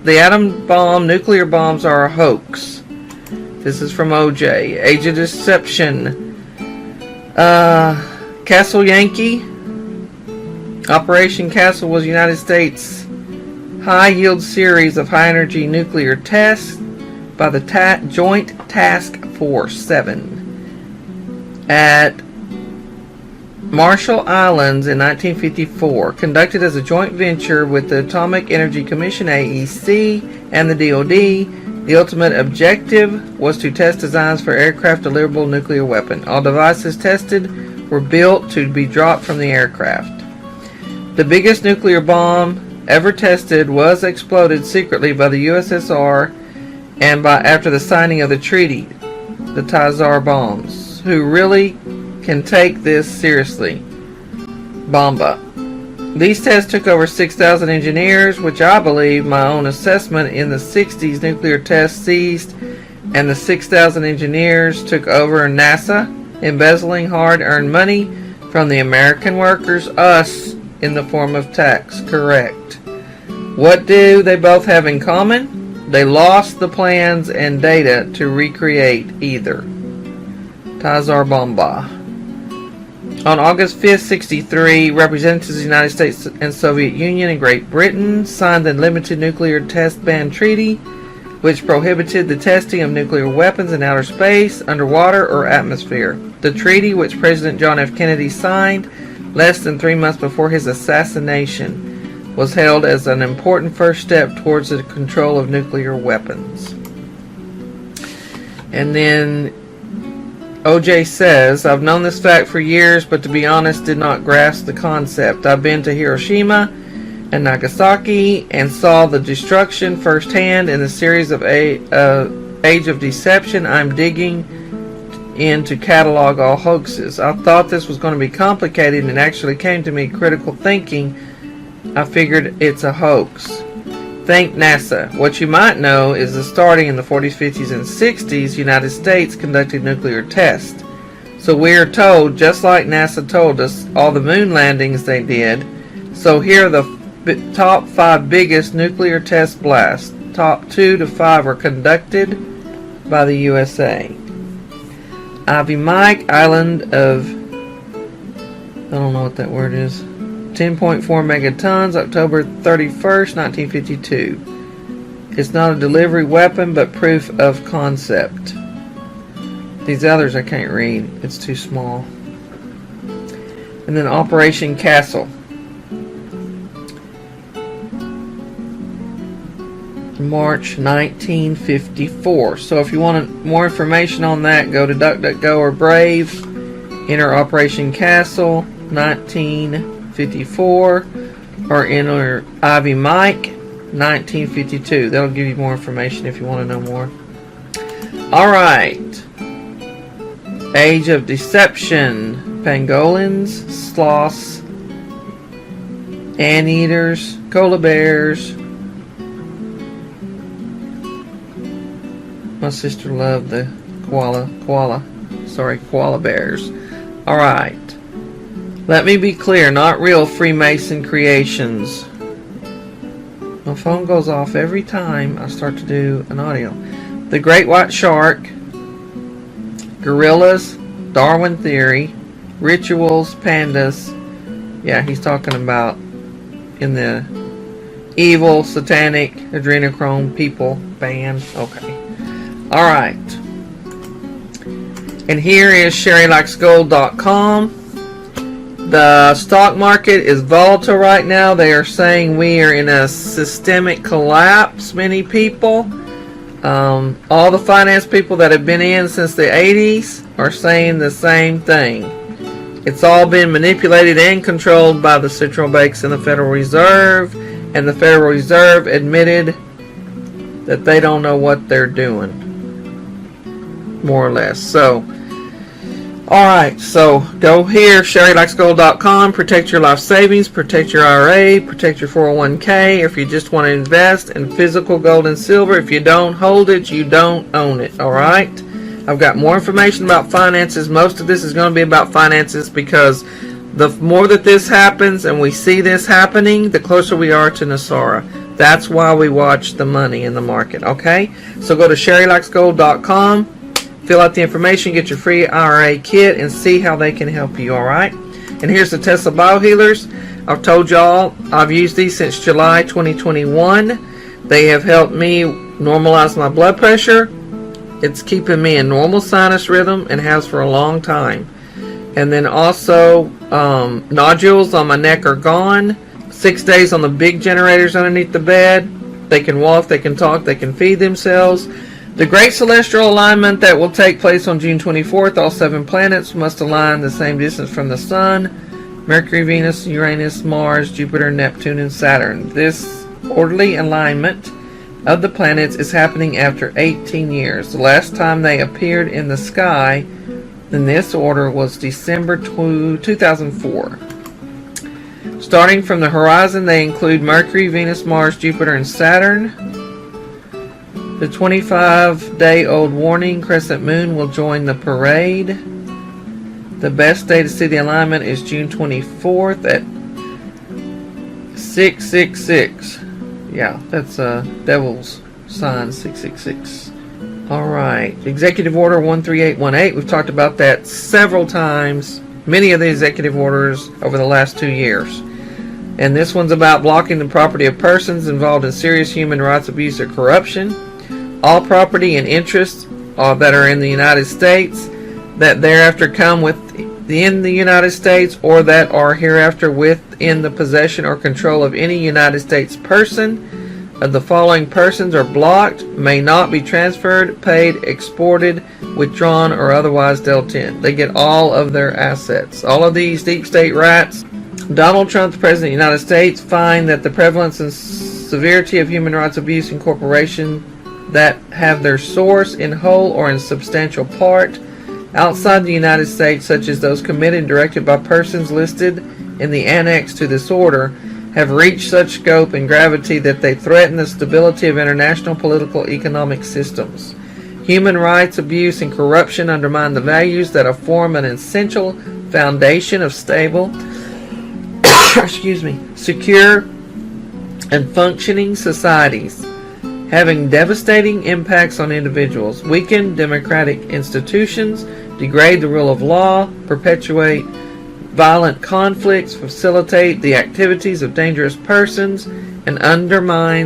the atom bomb, nuclear bombs are a hoax. This is from OJ. Age of Deception. Castle Yankee. Operation Castle was United States high-yield series of high-energy nuclear tests by the Joint Task Force 7 at Marshall Islands in 1954, conducted as a joint venture with the Atomic Energy Commission (AEC) and the DoD. The ultimate objective was to test designs for aircraft deliverable nuclear weapon. All devices tested were built to be dropped from the aircraft. The biggest nuclear bomb ever tested was exploded secretly by the USSR and after the signing of the treaty, the Tsar bombs. Who really can take this seriously? Bomba. These tests took over 6,000 engineers, which I believe my own assessment in the 60s nuclear tests ceased, and the 6,000 engineers took over NASA, embezzling hard-earned money from the American workers, us, in the form of tax. Correct. What do they both have in common? They lost the plans and data to recreate either. Tsar Bomba. On August 5th, 1963, representatives of the United States and Soviet Union and Great Britain signed the Limited Nuclear Test Ban Treaty, which prohibited the testing of nuclear weapons in outer space, underwater, or atmosphere. The treaty, which President John F. Kennedy signed less than 3 months before his assassination, was hailed as an important first step towards the control of nuclear weapons. And then OJ says, I've known this fact for years, but to be honest, did not grasp the concept. I've been to Hiroshima and Nagasaki and saw the destruction firsthand in the series of Age of Deception. I'm digging in to catalog all hoaxes. I thought this was going to be complicated, and it actually came to me critical thinking. I figured it's a hoax. Thank NASA. What you might know is that starting in the 40s, 50s, and 60s, United States conducted nuclear tests. So we are told, just like NASA told us, all the moon landings they did. So here are the top 5 biggest nuclear test blasts. Top 2 to 5 were conducted by the USA. Ivy Mike, island of, I don't know what that word is, 10.4 megatons, October 31st, 1952. It's not a delivery weapon, but proof of concept. These others I can't read. It's too small. And then Operation Castle. March 1954. So if you want more information on that, go to DuckDuckGo or Brave. Enter Operation Castle 1954 or enter Ivy Mike 1952. That'll give you more information if you want to know more. Alright. Age of Deception. Pangolins, sloths, anteaters, koala bears. My sister loved the koala bears. Alright. Let me be clear, not real Freemason creations. My phone goes off every time I start to do an audio. The Great White Shark, gorillas, Darwin Theory, rituals, pandas. Yeah, he's talking about in the evil, satanic, adrenochrome people band. Okay. Alright. And here is SherryLikesGold.com. The stock market is volatile right now. They are saying we are in a systemic collapse, many people. All the finance people that have been in since the 80s are saying the same thing. It's all been manipulated and controlled by the central banks and the Federal Reserve. And the Federal Reserve admitted that they don't know what they're doing. More or less. So, alright, so go here, SherryLikesGold.com, protect your life savings, protect your IRA, protect your 401k, if you just want to invest in physical gold and silver. If you don't hold it, you don't own it, alright? I've got more information about finances. Most of this is going to be about finances because the more that this happens and we see this happening, the closer we are to Nasara. That's why we watch the money in the market, okay? So go to SherryLikesGold.com, fill out the information, get your free IRA kit, and see how they can help you, all right? And here's the Tesla Biohealers. I've told y'all I've used these since July 2021. They have helped me normalize my blood pressure. It's keeping me in normal sinus rhythm and has for a long time. And then also nodules on my neck are gone. 6 days on the big generators underneath the bed. They can walk, they can talk, they can feed themselves. The great celestial alignment that will take place on June 24th, all 7 planets must align the same distance from the Sun. Mercury, Venus, Uranus, Mars, Jupiter, Neptune, and Saturn. This orderly alignment of the planets is happening after 18 years. The last time they appeared in the sky in this order was December 2004. Starting from the horizon, they include Mercury, Venus, Mars, Jupiter, and Saturn. The 25-day-old warning crescent moon will join the parade. The best day to see the alignment is June 24th at 666. Yeah, that's a devil's sign, 666. Alright, Executive Order 13818. We've talked about that several times. Many of the executive orders over the last 2 years. And this one's about blocking the property of persons involved in serious human rights abuse or corruption. All property and interests that are in the United States that thereafter come within the United States or that are hereafter within the possession or control of any United States person of the following persons are blocked, may not be transferred, paid, exported, withdrawn, or otherwise dealt in. They get all of their assets. All of these deep state rats. Donald Trump, the President of the United States, find that the prevalence and severity of human rights abuse in corporations that have their source in whole or in substantial part outside the United States, such as those committed and directed by persons listed in the annex to this order, have reached such scope and gravity that they threaten the stability of international political economic systems. Human rights abuse and corruption undermine the values that form an essential foundation of stable, secure, and functioning societies, having devastating impacts on individuals, weaken democratic institutions, degrade the rule of law, perpetuate violent conflicts, facilitate the activities of dangerous persons, and undermine